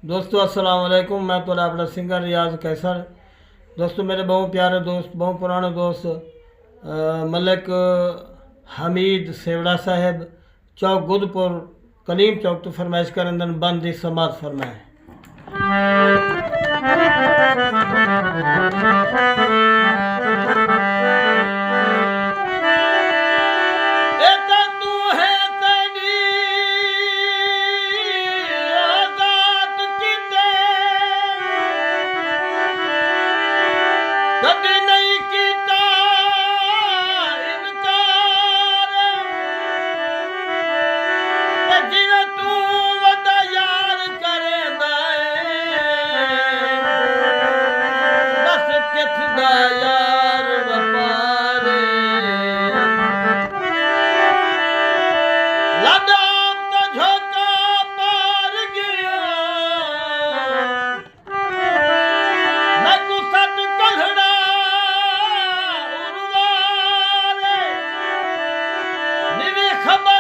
दोस्तों अस्सलाम वालेकुम। मैं तो अपना सिंगर रियाज कैसर। दोस्तों मेरे बहुत प्यारे दोस्त, बहुत पुराने दोस्त मलिक हमीद सेवड़ा साहब चौक गुदपुर कलीम चौक तो फरमाइश कर अंदर बंद समाज फरमाए। कभी नहीं कीता इनकार ते जिवें तू वड्डा यार करेंदा दस किथ दा यार वपारे लाडा ता झोंका पार गया मैं को सट कलड़ा खबर